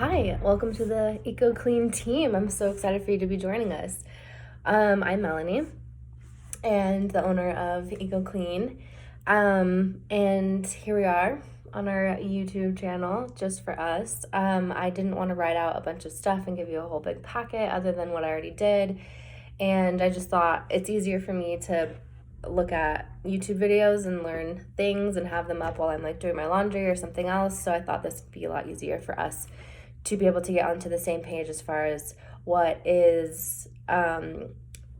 Hi, welcome to the Eco Clean team. I'm so excited for you to be joining us. I'm Melanie and the owner of Eco Clean. And here we are on our YouTube channel just for us. I didn't want to write out a bunch of stuff and give you a whole big packet other than what I already did. And I just thought it's easier for me to look at YouTube videos and learn things and have them up while I'm doing my laundry or something else. So I thought this would be a lot easier for us to be able to get onto the same page as far as what is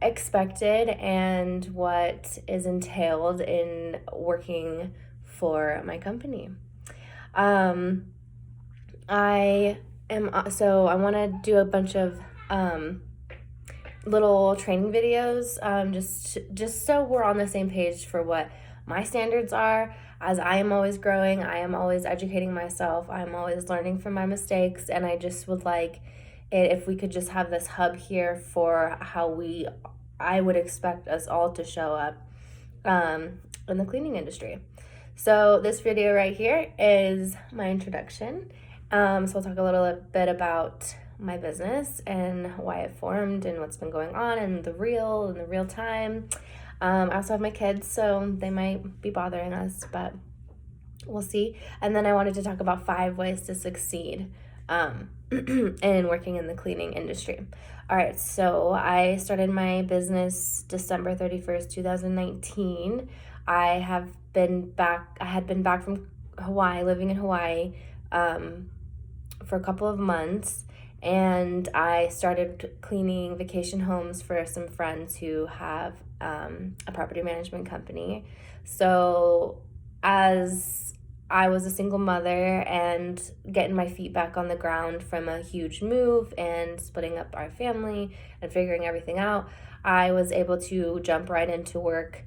expected and what is entailed in working for my company. I want to do a bunch of little training videos, just so we're on the same page for what my standards are. As I am always growing, I am always educating myself, I'm always learning from my mistakes, and I just would like it if we could just have this hub here for how I would expect us all to show up in the cleaning industry. So this video right here is my introduction. So I'll talk a little bit about my business and why it formed and what's been going on and the real time. I also have my kids, so they might be bothering us, but we'll see. And then I wanted to talk about 5 ways to succeed in working in the cleaning industry. All right, so I started my business December 31st, 2019. I had been back from Hawaii, living in Hawaii for a couple of months. And I started cleaning vacation homes for some friends who have a property management company. So as I was a single mother and getting my feet back on the ground from a huge move and splitting up our family and figuring everything out, I was able to jump right into work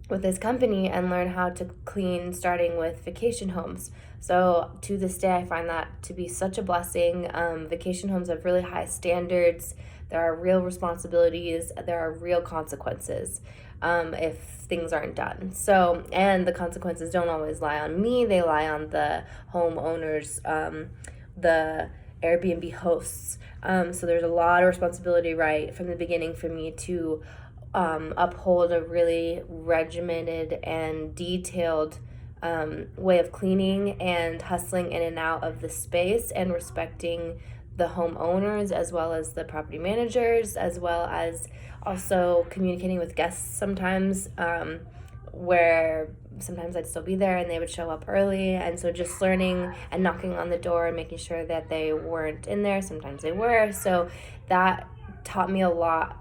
with this company and learn how to clean, starting with vacation homes. So to this day, I find that to be such a blessing. Vacation homes have really high standards. There are real responsibilities. There are real consequences if things aren't done. So, and the consequences don't always lie on me. They lie on the homeowners, the Airbnb hosts. So there's a lot of responsibility right from the beginning for me to uphold a really regimented and detailed way of cleaning and hustling in and out of the space and respecting the homeowners as well as the property managers, as well as also communicating with guests sometimes, where sometimes I'd still be there and they would show up early. And so just learning and knocking on the door and making sure that they weren't in there. Sometimes they were. So that taught me a lot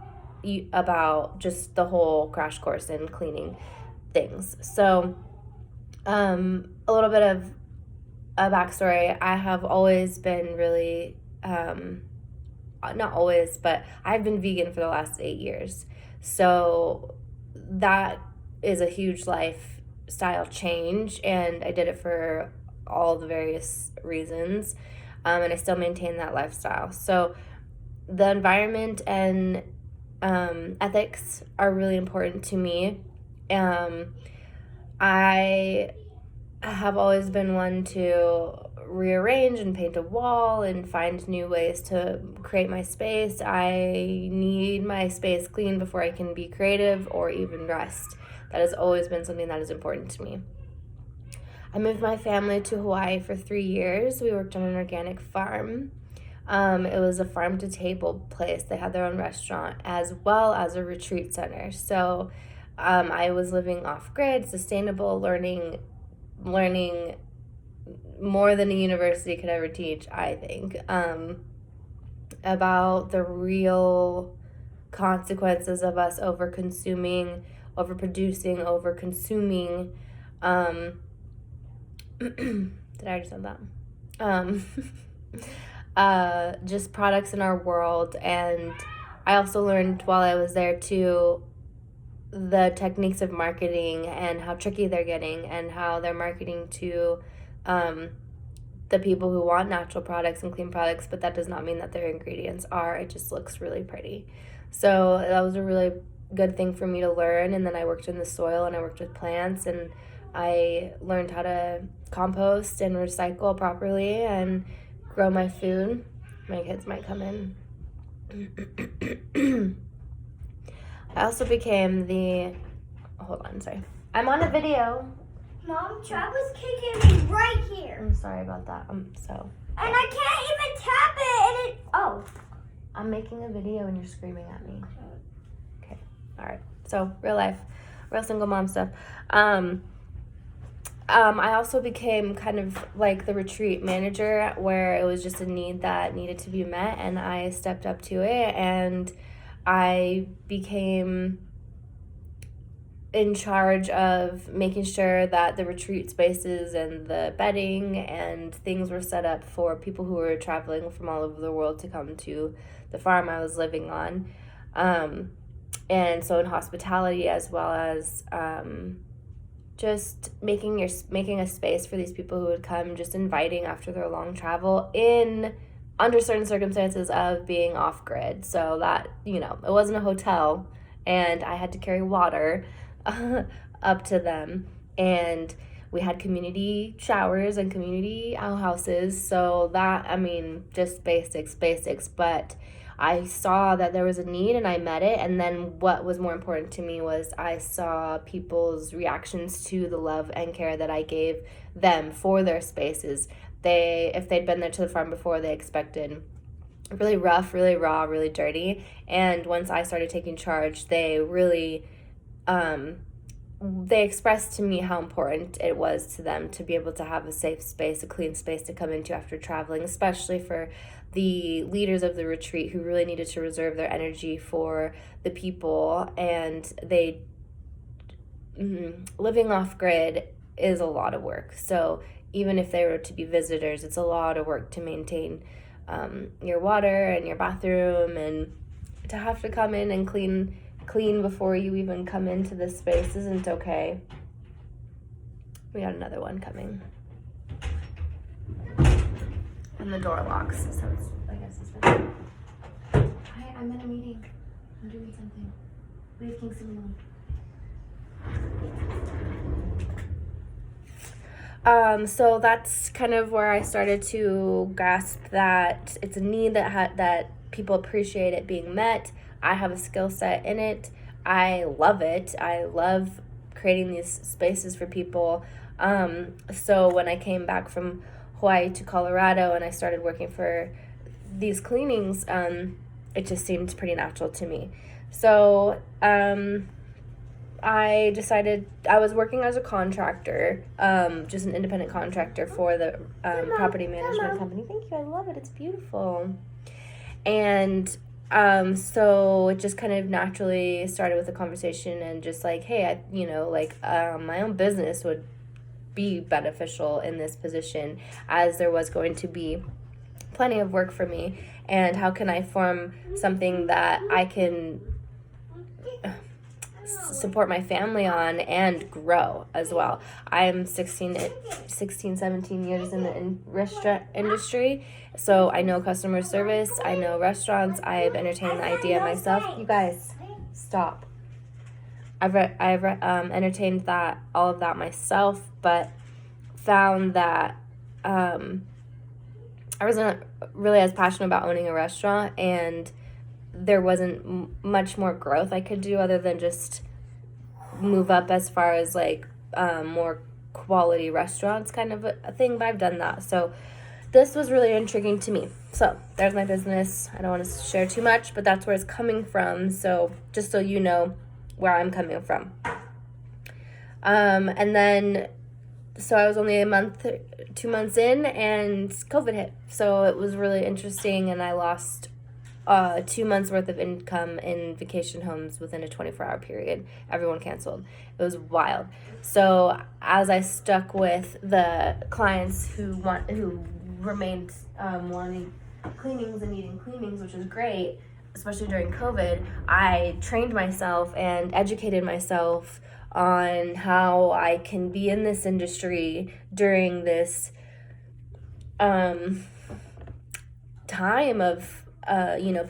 about just the whole crash course in cleaning things. So a little bit of a backstory. I have always been really, not always, but I've been vegan for the last 8 years. So that is a huge lifestyle change, and I did it for all the various reasons, and I still maintain that lifestyle. So the environment and ethics are really important to me. I have always been one to rearrange and paint a wall and find new ways to create my space. I need my space clean before I can be creative or even rest. That has always been something that is important to me. I moved my family to Hawaii for 3 years. We worked on an organic farm. It was a farm-to-table place. They had their own restaurant as well as a retreat center. So I was living off-grid, sustainable, learning more than a university could ever teach, I think, about the real consequences of us overconsuming, overproducing, over-consuming. Did I already say that? Just products in our world. And I also learned while I was there too the techniques of marketing and how tricky they're getting and how they're marketing to the people who want natural products and clean products, but that does not mean that their ingredients are. It just looks really pretty. So that was a really good thing for me to learn. And then I worked in the soil and I worked with plants and I learned how to compost and recycle properly and grow my food. My kids might come in. I also became the... Hold on, sorry. I'm on a video. Mom, Travis kicking me right here. I'm sorry about that. And I can't even tap it, and it... Oh. I'm making a video and you're screaming at me. Okay. All right. So, real life. Real single mom stuff. I also became kind of like the retreat manager, where it was just a need that needed to be met, and I stepped up to it, and I became in charge of making sure that the retreat spaces and the bedding and things were set up for people who were traveling from all over the world to come to the farm I was living on. And so in hospitality, as well as just making a space for these people who would come, just inviting after their long travel under certain circumstances of being off grid. So that, it wasn't a hotel, and I had to carry water up to them, and we had community showers and community outhouses. So that, just basics, but I saw that there was a need and I met it. And then what was more important to me was I saw people's reactions to the love and care that I gave them for their spaces. If they'd been there to the farm before, they expected really rough, really raw, really dirty. And once I started taking charge, they really, they expressed to me how important it was to them to be able to have a safe space, a clean space to come into after traveling, especially for the leaders of the retreat who really needed to reserve their energy for the people. And living off grid is a lot of work. So even if they were to be visitors, it's a lot of work to maintain your water and your bathroom, and to have to come in and clean before you even come into this space isn't okay. We got another one coming. And the door locks, so I guess it's fine. Hi, I'm in a meeting. I'm doing something. Leave Kingston alone. So that's kind of where I started to grasp that it's a need that people appreciate it being met. I have a skill set in it. I love it. I love creating these spaces for people. So when I came back from Hawaii to Colorado and I started working for these cleanings, it just seemed pretty natural to me. So I decided I was working as a contractor, just an independent contractor for the property management company. Thank you. I love it. It's beautiful. And so it just kind of naturally started with a conversation and just like, hey, my own business would be beneficial in this position, as there was going to be plenty of work for me. And how can I form something that I can support my family on and grow as well? I'm 17 years in the restaurant industry, so I know customer service, I know restaurants. I've entertained the idea myself. You guys, stop. I've entertained all of that myself, but found that I wasn't really as passionate about owning a restaurant, and there wasn't much more growth I could do other than just move up as far as more quality restaurants kind of a thing, but I've done that. So this was really intriguing to me. So there's my business. I don't want to share too much, but that's where it's coming from. So just so you know where I'm coming from. And then, so I was only 2 months in, and COVID hit. So it was really interesting, and I lost 2 months worth of income in vacation homes within a 24-hour period. Everyone canceled. It was wild. So as I stuck with the clients who remained wanting cleanings and needing cleanings, which was great, especially during COVID, I trained myself and educated myself on how I can be in this industry during this time of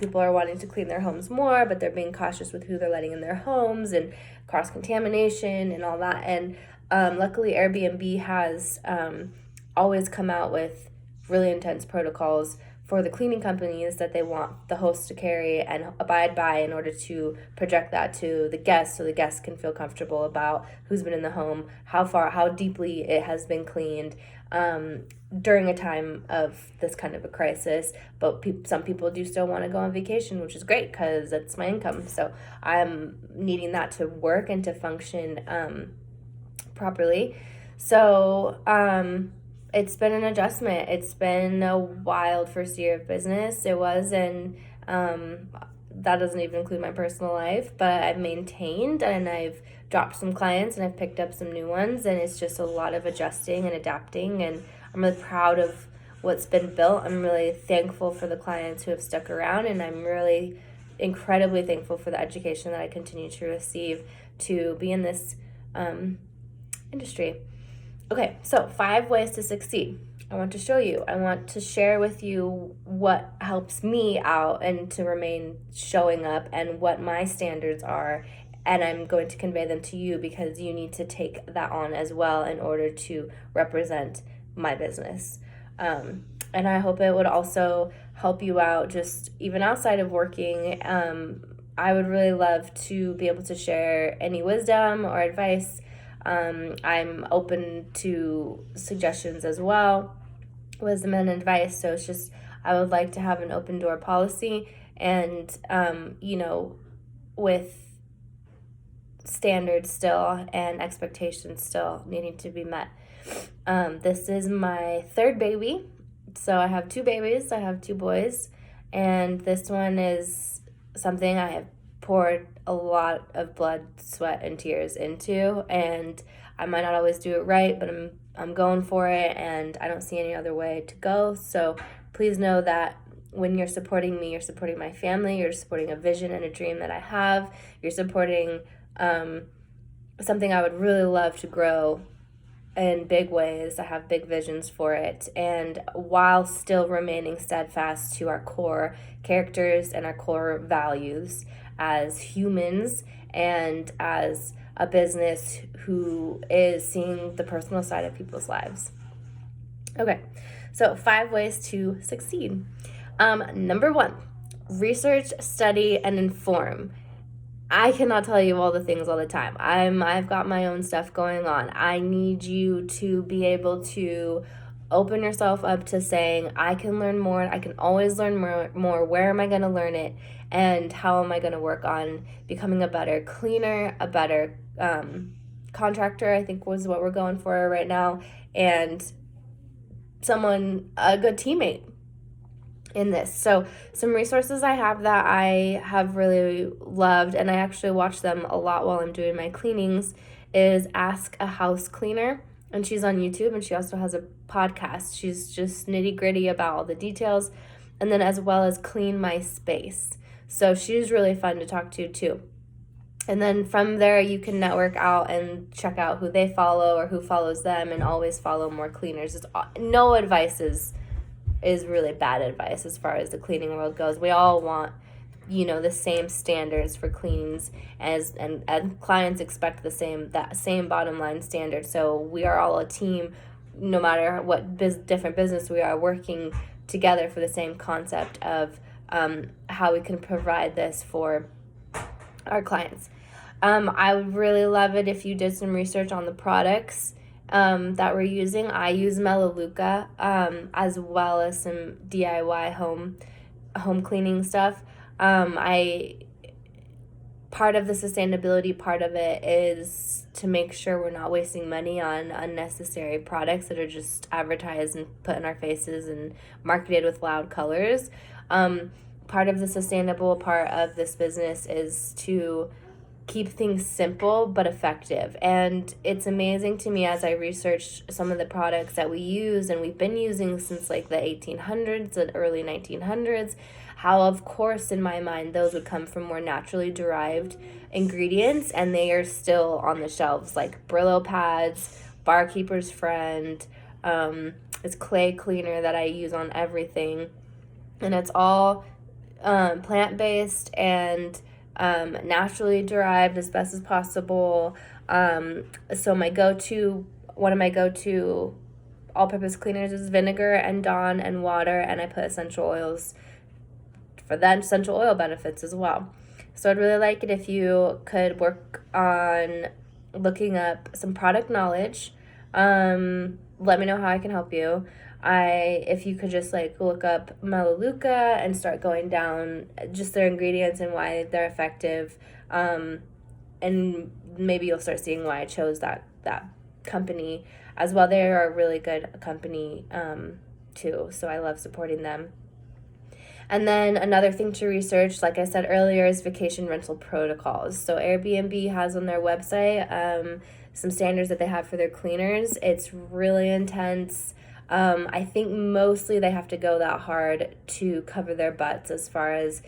people are wanting to clean their homes more, but they're being cautious with who they're letting in their homes, and cross-contamination and all that. And luckily Airbnb has always come out with really intense protocols for the cleaning companies that they want the host to carry and abide by in order to project that to the guests, so the guests can feel comfortable about who's been in the home, how deeply it has been cleaned, during a time of this kind of a crisis. But some people do still want to go on vacation, which is great because that's my income. So I'm needing that to work and to function properly. So it's been an adjustment. It's been a wild first year of business. It was, and that doesn't even include my personal life, but I've maintained and I've dropped some clients and I've picked up some new ones, and it's just a lot of adjusting and adapting, and I'm really proud of what's been built. I'm really thankful for the clients who have stuck around, and I'm really incredibly thankful for the education that I continue to receive to be in this industry. Okay, so 5 ways to succeed. I want to show you. I want to share with you what helps me out and to remain showing up and what my standards are. And I'm going to convey them to you because you need to take that on as well in order to represent my business. And I hope it would also help you out just even outside of working. I would really love to be able to share any wisdom or advice. I'm open to suggestions as well, wisdom and advice. So it's just, I would like to have an open door policy and, with standards still and expectations still needing to be met. This is my 3rd baby. So I have 2 babies. I have 2 boys. And this one is something I have poured a lot of blood, sweat, and tears into, and I might not always do it right, but I'm going for it, and I don't see any other way to go. So please know that when you're supporting me, you're supporting my family, you're supporting a vision and a dream that I have, you're supporting something I would really love to grow in big ways. I have big visions for it, and while still remaining steadfast to our core characters and our core values as humans and as a business who is seeing the personal side of people's lives. Okay, so 5 ways to succeed. Number 1, research, study, and inform. I cannot tell you all the things all the time. I've got my own stuff going on. I need you to be able to open yourself up to saying, I can learn more. I can always learn more. Where am I going to learn it? And how am I going to work on becoming a better cleaner, a better contractor, I think was what we're going for right now, and a good teammate in this. So some resources I have that I have really loved, and I actually watch them a lot while I'm doing my cleanings, is Ask a Housecleaner. And she's on YouTube, and she also has a podcast. She's just nitty gritty about all the details. And then as well as Clean My Space. So she's really fun to talk to too. And then from there, you can network out and check out who they follow or who follows them, and always follow more cleaners. No advice is really bad advice as far as the cleaning world goes. We all want, the same standards for cleans and clients expect that same bottom line standard. So we are all a team, no matter what different business we are, working together for the same concept of how we can provide this for our clients. I would really love it if you did some research on the products that we're using. I use Melaleuca as well as some DIY home cleaning stuff. Part of the sustainability part of it is to make sure we're not wasting money on unnecessary products that are just advertised and put in our faces and marketed with loud colors. Part of the sustainable part of this business is to keep things simple but effective. And it's amazing to me as I research some of the products that we use and we've been using since like the 1800s and early 1900s, how of course in my mind those would come from more naturally derived ingredients, and they are still on the shelves, like Brillo pads, Barkeeper's Friend, it's clay cleaner that I use on everything, and it's all plant-based and naturally derived as best as possible. So one of my go-to all-purpose cleaners is vinegar and Dawn and water, and I put essential oils for the essential oil benefits as well. So I'd really like it if you could work on looking up some product knowledge. Let me know how I can help you. If you could just like look up Melaleuca and start going down just their ingredients and why they're effective, and maybe you'll start seeing why I chose that company as well. They are a really good company too, so I love supporting them. And then another thing to research, like I said earlier, is vacation rental protocols. So Airbnb has on their website some standards that they have for their cleaners. It's really intense. I think mostly they have to go that hard to cover their butts as far as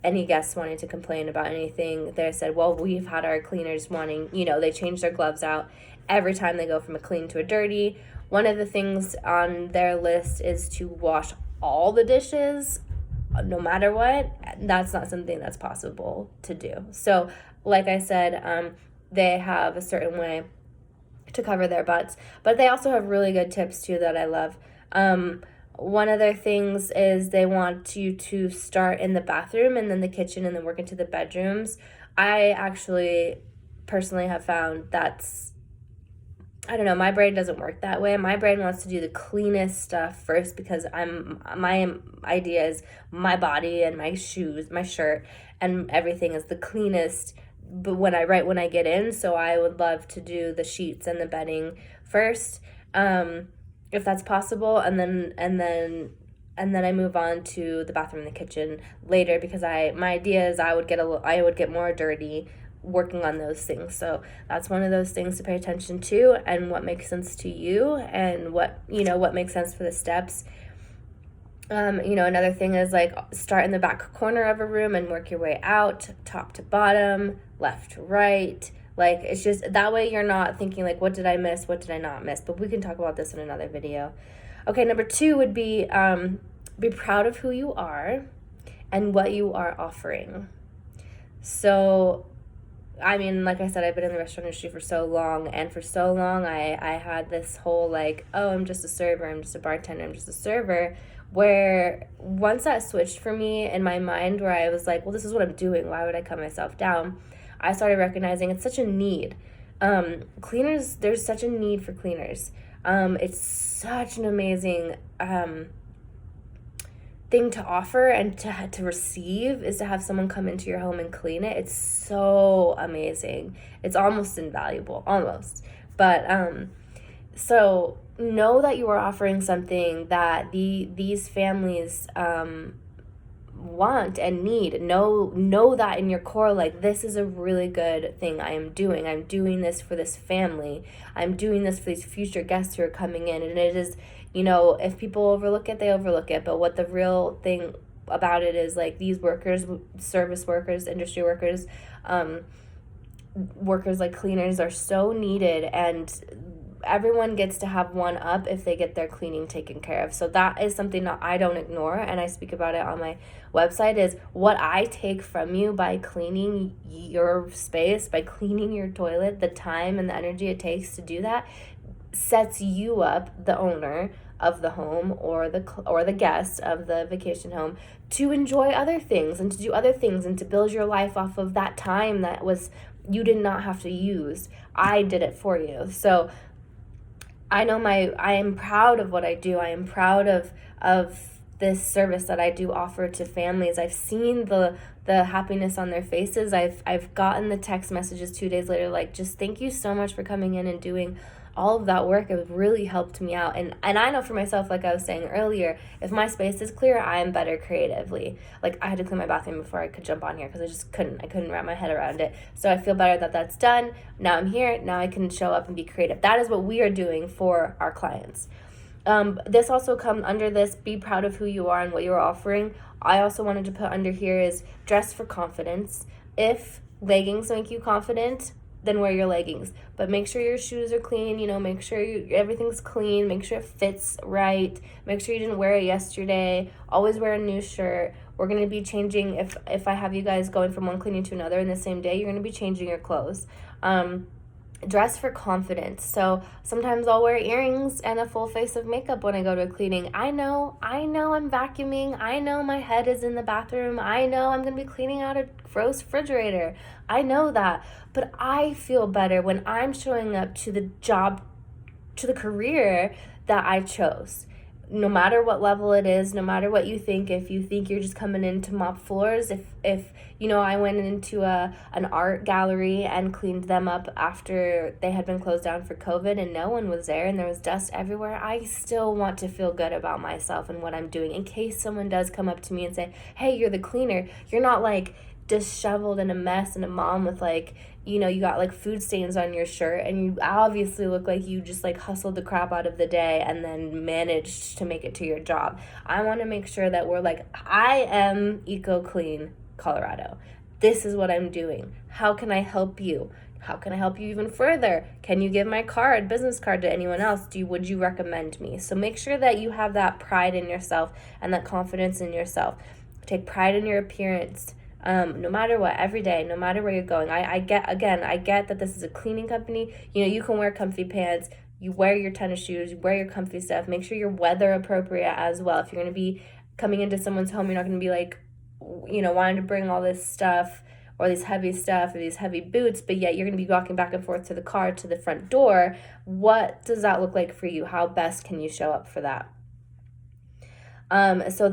any guests wanting to complain about anything. They said, well, we've had our cleaners wanting, they change their gloves out every time they go from a clean to a dirty. One of the things on their list is to wash all the dishes no matter what. That's not something that's possible to do. So like I said, they have a certain way to cover their butts, but they also have really good tips too that I love. One of their things is they want you to start in the bathroom and then the kitchen and then work into the bedrooms. I actually personally have found I don't know, my brain doesn't work that way. My brain wants to do the cleanest stuff first because my idea is my body and my shoes, my shirt, and everything is the cleanest. But when I get in, so I would love to do the sheets and the bedding first, if that's possible, and then I move on to the bathroom and the kitchen later because my idea is I would get more dirty working on those things. So that's one of those things to pay attention to and what makes sense to you and what makes sense for the steps. Another thing is like start in the back corner of a room and work your way out, top to bottom, left to right. Like, it's just that way you're not thinking like, what did I miss? What did I not miss? But we can talk about this in another video. Okay, number 2 would be proud of who you are and what you are offering. So, I mean, like I said, I've been in the restaurant industry for so long, and for so long I had this whole like, oh, I'm just a server, I'm just a bartender, I'm just a server, where once that switched for me in my mind where I was like, well, this is what I'm doing, why would I cut myself down? I started recognizing it's such a need. Cleaners, there's such a need for cleaners. It's such an amazing thing to offer and to receive is to have someone come into your home and clean it. It's so amazing. It's almost invaluable, almost. But so know that you are offering something that these families want and need. Know that in your core, like, this is a really good thing I'm doing this for this family, I'm doing this for these future guests who are coming in. And it is, if people overlook it, they overlook it, but what the real thing about it is, like, these workers, service workers, industry workers, workers like cleaners are so needed, and everyone gets to have one up if they get their cleaning taken care of. So that is something that I don't ignore, and I speak about it on my website, is what I take from you by cleaning your space, by cleaning your toilet, the time and the energy it takes to do that sets you up, the owner of the home or the guest of the vacation home, to enjoy other things and to do other things and to build your life off of that time that was you did not have to use. I did it for you. So I am proud of what I do. I am proud of this service that I do offer to families. I've seen the happiness on their faces. I've gotten the text messages 2 days later, like, just thank you so much for coming in and doing all of that work. It really helped me out. And I know for myself, like I was saying earlier, if my space is clear, I am better creatively. Like, I had to clean my bathroom before I could jump on here because I couldn't wrap my head around it. So I feel better that that's done. Now I'm here. Now I can show up and be creative. That is what we are doing for our clients. This also comes under this, be proud of who you are and what you're offering. I also wanted to put under here is dress for confidence. If leggings make you confident, then wear your leggings. But make sure your shoes are clean, make sure everything's clean, make sure it fits right, make sure you didn't wear it yesterday. Always wear a new shirt. We're going to be changing, if I have you guys going from one cleaning to another in the same day, you're going to be changing your clothes. dress for confidence. So sometimes I'll wear earrings and a full face of makeup when I go to a cleaning. I know I'm vacuuming. I know my head is in the bathroom. I know I'm going to be cleaning out a gross refrigerator. I know that. But I feel better when I'm showing up to the job, to the career that I chose. No matter what level it is, no matter what you think, if you think you're just coming in to mop floors, if I went into an art gallery and cleaned them up after they had been closed down for COVID and no one was there and there was dust everywhere, I still want to feel good about myself and what I'm doing. In case someone does come up to me and say, hey, you're the cleaner, you're not like disheveled and a mess and a mom with like, you got like food stains on your shirt and you obviously look like you just like hustled the crap out of the day and then managed to make it to your job. I want to make sure that we're like, I am Eco Clean Colorado. This is what I'm doing. How can I help you? How can I help you even further? Can you give my business card to anyone else? Would you recommend me? So make sure that you have that pride in yourself and that confidence in yourself. Take pride in your appearance. No matter what, every day, no matter where you're going. I get that this is a cleaning company. You can wear comfy pants, you wear your tennis shoes, you wear your comfy stuff. Make sure you're weather appropriate as well. If you're going to be coming into someone's home, you're not going to be like, wanting to bring all this stuff or these heavy stuff or these heavy boots, but yet you're going to be walking back and forth to the car, to the front door. What does that look like for you? How best can you show up for that? So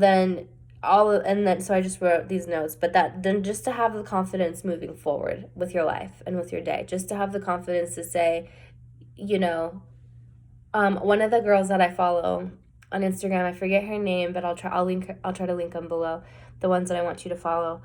I just wrote these notes, but then just to have the confidence moving forward with your life and with your day, just to have the confidence to say, one of the girls that I follow on Instagram, I forget her name, but I'll try to link them below, the ones that I want you to follow.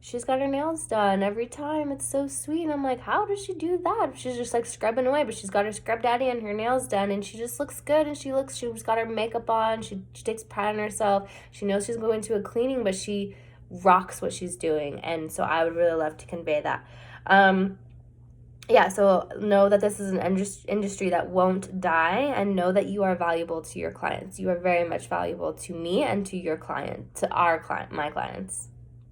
She's got her nails done every time. It's so sweet. And I'm like, how does she do that? She's just like scrubbing away, but she's got her scrub daddy and her nails done and she just looks good and she's got her makeup on. She takes pride in herself. She knows she's going to a cleaning, but she rocks what she's doing. And so I would really love to convey that. So know that this is an industry that won't die, and know that you are valuable to your clients. You are very much valuable to me and to your client, to my clients.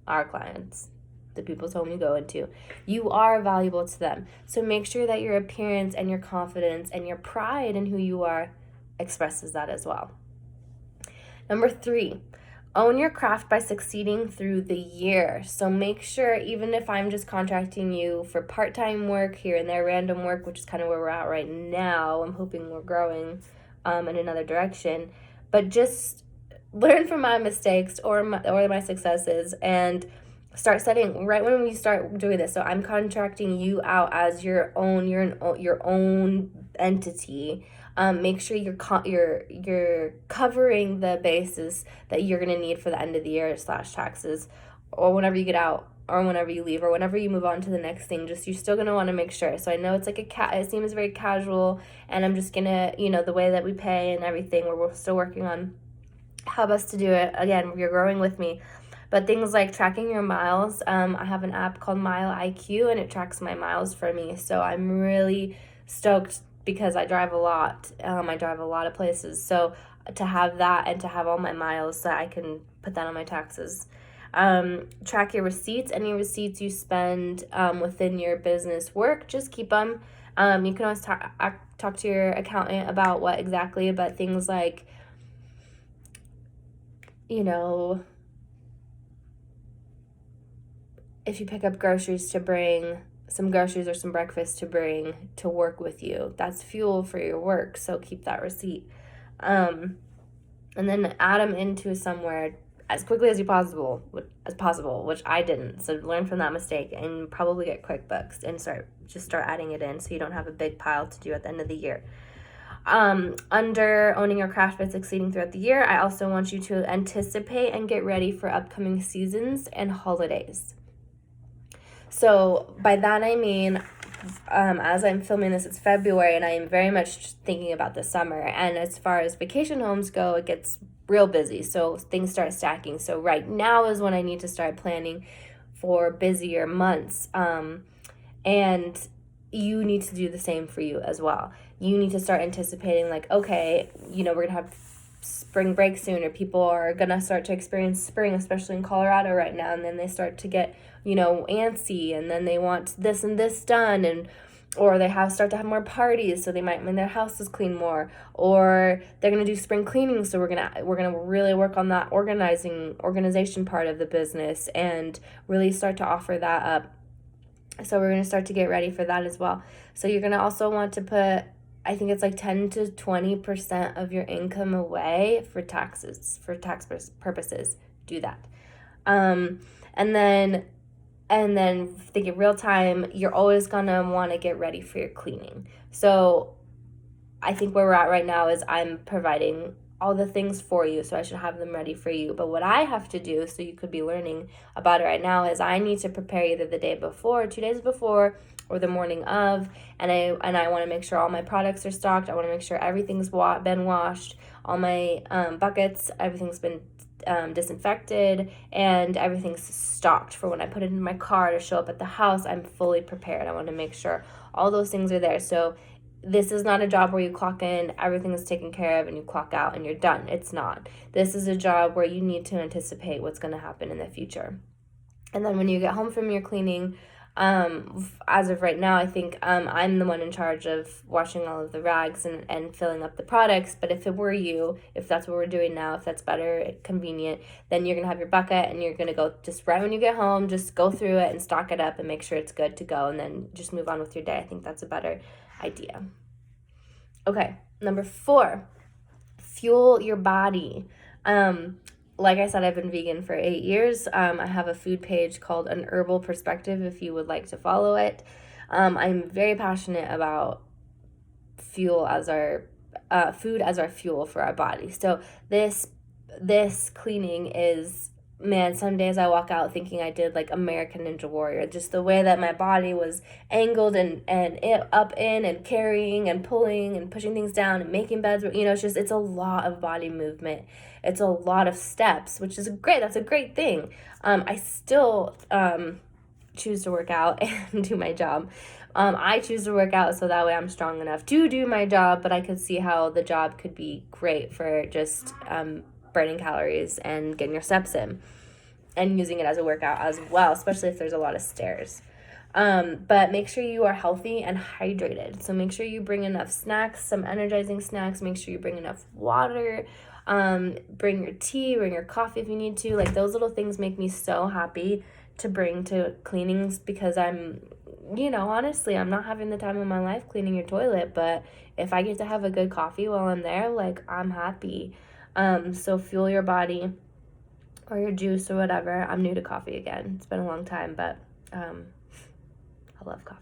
Our clients, the people's home you go into. You are valuable to them. So make sure that your appearance and your confidence and your pride in who you are expresses that as well. Number 3, own your craft by succeeding through the year. So make sure, even if I'm just contracting you for part-time work here and there, random work, which is kind of where we're at right now, I'm hoping we're growing in another direction, but just learn from my mistakes or my successes and start setting right when we start doing this. So I'm contracting you out as your own entity. Make sure you're covering the bases that you're going to need for the end of the year / taxes, or whenever you get out, or whenever you leave, or whenever you move on to the next thing. Just, you're still going to want to make sure. So I know it's like it seems very casual, and I'm just going to, the way that we pay and everything, we're still working on how best to do it. Again, you're growing with me. But things like tracking your miles, I have an app called Mile IQ, and it tracks my miles for me. So I'm really stoked because I drive a lot. I drive a lot of places. So to have that and to have all my miles, so I can put that on my taxes. Track your receipts. Any receipts you spend within your business work, just keep them. You can always talk to your accountant about what exactly, but things like, if you pick up groceries to bring, some groceries or some breakfast to bring to work with you, that's fuel for your work, so keep that receipt. And then add them into somewhere as quickly as possible, which I didn't. So learn from that mistake and probably get QuickBooks and start adding it in so you don't have a big pile to do at the end of the year. Under owning your craft by succeeding throughout the year, I also want you to anticipate and get ready for upcoming seasons and holidays. So by that I mean, as I'm filming this, it's February, and I am very much thinking about the summer. And as far as vacation homes go, it gets real busy, so things start stacking. So right now is when I need to start planning for busier months. And you need to do the same for you as well. You need to start anticipating, like, okay, we're going to have spring break soon, or people are going to start to experience spring, especially in Colorado right now. And then they start to get, antsy, and then they want this and this done. And or they start to have more parties, so they might when their houses clean more, or they're going to do spring cleaning, so we're going to really work on that organization part of the business and really start to offer that up. So we're going to start to get ready for that as well. So you're going to also want to put, I think it's like 10 to 20% of your income away for taxes, for tax purposes. Do that. And then thinking real time, you're always gonna want to get ready for your cleaning. So I think where we're at right now is I'm providing all the things for you, so I should have them ready for you. But what I have to do, so you could be learning about it right now, is I need to prepare either the day before, 2 days before, or the morning of, and I want to make sure all my products are stocked. I want to make sure everything's been washed, all my buckets, everything's been disinfected, and everything's stocked for when I put it in my car to show up at the house. I'm fully prepared. I want to make sure all those things are there. So this is not a job where you clock in, everything is taken care of, and you clock out and you're done. It's not. This is a job where you need to anticipate what's going to happen in the future. And then when you get home from your cleaning, as of right now, I think I'm the one in charge of washing all of the rags and filling up the products. But if it were you, if that's what we're doing now, if that's better, convenient, then you're going to have your bucket and you're going to go just right when you get home, just go through it and stock it up and make sure it's good to go, and then just move on with your day. I think that's a better idea. Okay, number 4, fuel your body. Like I said, I've been vegan for 8 years. I have a food page called An Herbal Perspective if you would like to follow it. I'm very passionate about fuel as our food as our fuel for our body. So this cleaning is, man, some days I walk out thinking I did like American Ninja Warrior. Just the way that my body was angled and up in and carrying and pulling and pushing things down and making beds. It's a lot of body movement. It's a lot of steps, which is great. That's a great thing. I still choose to work out and do my job. I choose to work out so that way I'm strong enough to do my job, but I could see how the job could be great for just burning calories and getting your steps in and using it as a workout as well, especially if there's a lot of stairs. But make sure you are healthy and hydrated. So make sure you bring enough snacks, some energizing snacks. Make sure you bring enough water. Bring your tea, bring your coffee if you need to. Like, those little things make me so happy to bring to cleanings, because honestly, I'm not having the time of my life cleaning your toilet, but if I get to have a good coffee while I'm there, like, I'm happy. So fuel your body, or your juice or whatever. I'm new to coffee again. It's been a long time, but I love coffee.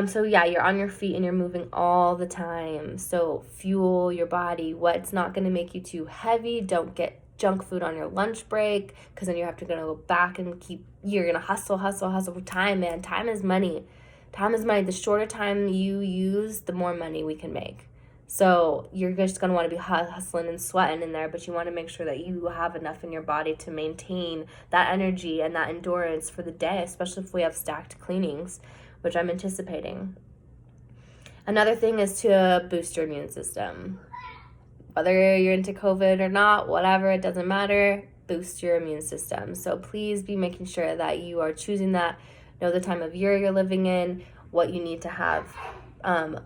So yeah, you're on your feet and you're moving all the time. So fuel your body. What's not going to make you too heavy? Don't get junk food on your lunch break, because then you have to go back and you're going to hustle for time, man. Time is money. Time is money. The shorter time you use, the more money we can make. So you're just going to want to be hustling and sweating in there, but you want to make sure that you have enough in your body to maintain that energy and that endurance for the day, especially if we have stacked cleanings, which I'm anticipating. Another thing is to boost your immune system. Whether you're into COVID or not, whatever, it doesn't matter, boost your immune system. So please be making sure that you are choosing that. Know the time of year you're living in, what you need to have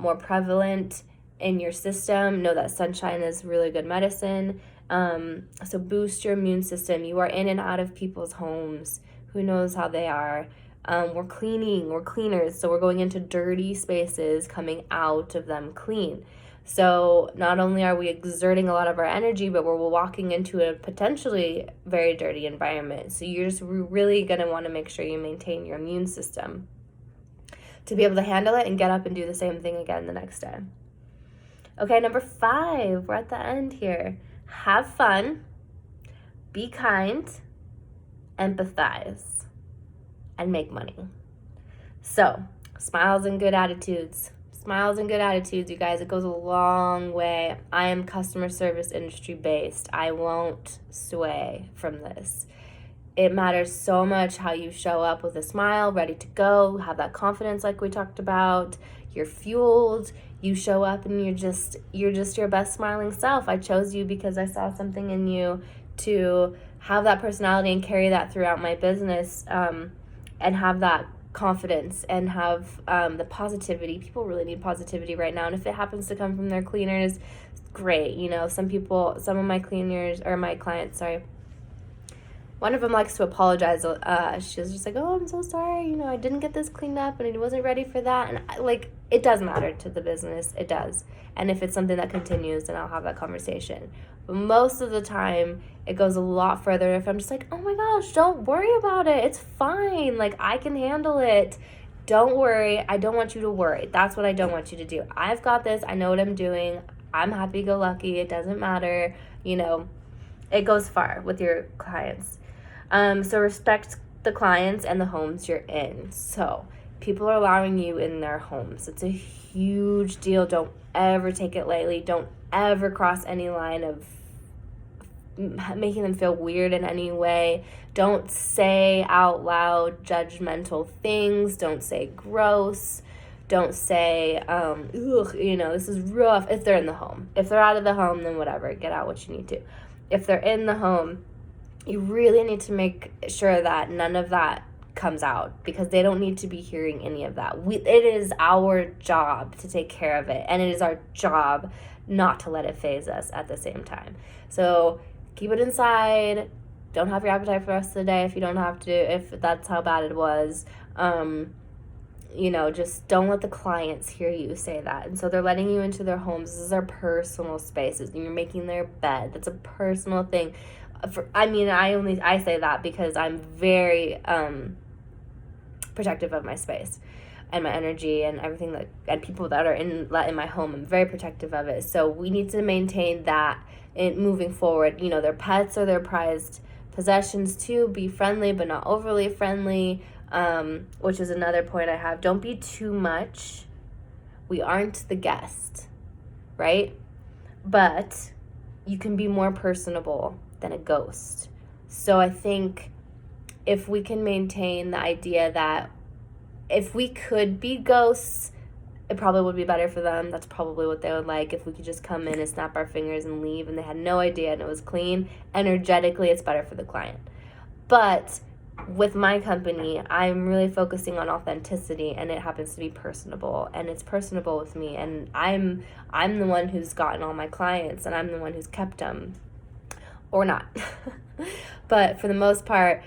more prevalent in your system. Know that sunshine is really good medicine. So boost your immune system. You are in and out of people's homes. Who knows how they are? We're cleaners, so we're going into dirty spaces, coming out of them clean. So not only are we exerting a lot of our energy, but we're walking into a potentially very dirty environment. So you're just really going to want to make sure you maintain your immune system to be able to handle it and get up and do the same thing again the next day. Okay, number 5, we're at the end here. Have fun, be kind, empathize, and make money. So, smiles and good attitudes. Smiles and good attitudes, you guys, it goes a long way. I am customer service industry based. I won't sway from this. It matters so much how you show up with a smile, ready to go, have that confidence like we talked about. You're fueled. You show up and you're just your best smiling self. I chose you because I saw something in you to have that personality and carry that throughout my business, and have that confidence and have the positivity. People really need positivity right now, and if it happens to come from their cleaners, great. You know, some of my cleaners, or my clients, sorry, one of them likes to apologize. She was just like, oh, I'm so sorry, you know, I didn't get this cleaned up and I wasn't ready for that. And like, it does matter to the business, it does. And if it's something that continues, then I'll have that conversation. But most of the time, it goes a lot further if I'm just like, oh my gosh, don't worry about it, it's fine, like, I can handle it. Don't worry, I don't want you to worry. That's what I don't want you to do. I've got this, I know what I'm doing, I'm happy-go-lucky, it doesn't matter, you know. It goes far with your clients. So respect the clients and the homes you're in. So people are allowing you in their homes. It's a huge deal. Don't ever take it lightly. Don't ever cross any line of making them feel weird in any way. Don't say out loud judgmental things. Don't say gross. Don't say, ugh, you know, this is rough, if they're in the home. If they're out of the home, then whatever, get out what you need to. If they're in the home, you really need to make sure that none of that comes out, because they don't need to be hearing any of that. It is our job to take care of it, and it is our job not to let it phase us at the same time. So keep it inside. Don't have your appetite for the rest of the day if you don't have to, if that's how bad it was. You know, just don't let the clients hear you say that. And so they're letting you into their homes. This is their personal spaces. You're making their bed. That's a personal thing. I say that because I'm very protective of my space and my energy and everything, and people that are in my home. I'm very protective of it. So we need to maintain that in moving forward. You know, their pets are their prized possessions too. Be friendly, but not overly friendly. Which is another point I have. Don't be too much. We aren't the guest, right? But you can be more personable than a ghost. So I think if we can maintain the idea that if we could be ghosts, it probably would be better for them. That's probably what they would like, if we could just come in and snap our fingers and leave and they had no idea and it was clean. Energetically, it's better for the client. But with my company, I'm really focusing on authenticity, and it happens to be personable, and it's personable with me, and I'm the one who's gotten all my clients, and I'm the one who's kept them, or not. But for the most part,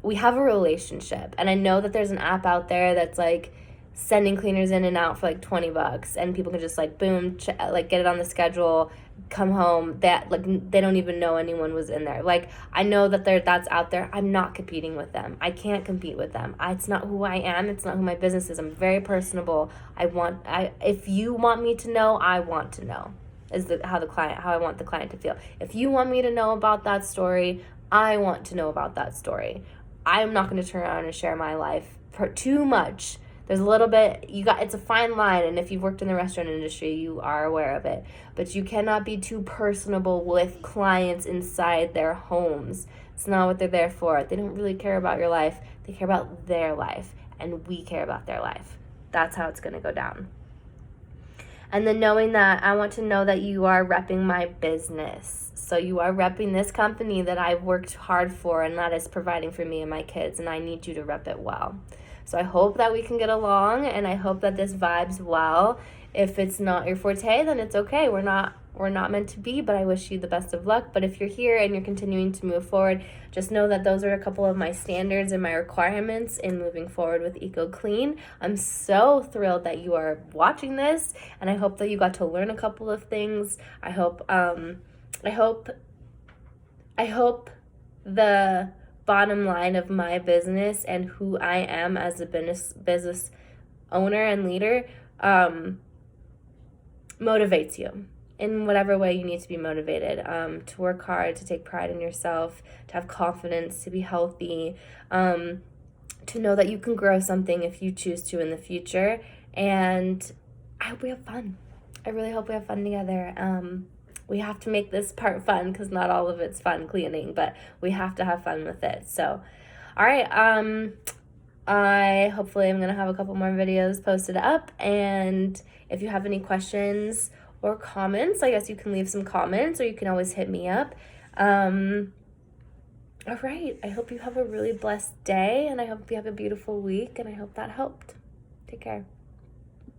we have a relationship, and I know that there's an app out there that's like sending cleaners in and out for like $20, and people can just like boom, like get it on the schedule, come home, that like they don't even know anyone was in there. Like, I know that that's out there. I'm not competing with them. I can't compete with them. It's not who I am. It's not who my business is. I'm very personable. If you want me to know, I want to know, is how I want the client to feel. If you want me to know about that story, I want to know about that story. I'm not going to turn around and share my life too much. There's a little bit, it's a fine line, and if you've worked in the restaurant industry, you are aware of it. But you cannot be too personable with clients inside their homes. It's not what they're there for. They don't really care about your life. They care about their life, and we care about their life. That's how it's going to go down. And then knowing that, I want to know that you are repping my business. So you are repping this company that I've worked hard for, and that is providing for me and my kids, and I need you to rep it well. So I hope that we can get along, and I hope that this vibes well. If it's not your forte, then it's okay. We're not meant to be, but I wish you the best of luck. But if you're here and you're continuing to move forward, just know that those are a couple of my standards and my requirements in moving forward with Eco Clean. I'm so thrilled that you are watching this, and I hope that you got to learn a couple of things. I hope the bottom line of my business and who I am as a business owner and leader motivates you in whatever way you need to be motivated, to work hard, to take pride in yourself, to have confidence, to be healthy, to know that you can grow something if you choose to in the future. And I hope we have fun. I really hope we have fun together. We have to make this part fun, because not all of it's fun cleaning, but we have to have fun with it. So, all right. Hopefully I'm going to have a couple more videos posted up. And if you have any questions or comments, I guess you can leave some comments, or you can always hit me up. All right. I hope you have a really blessed day, and I hope you have a beautiful week, and I hope that helped. Take care.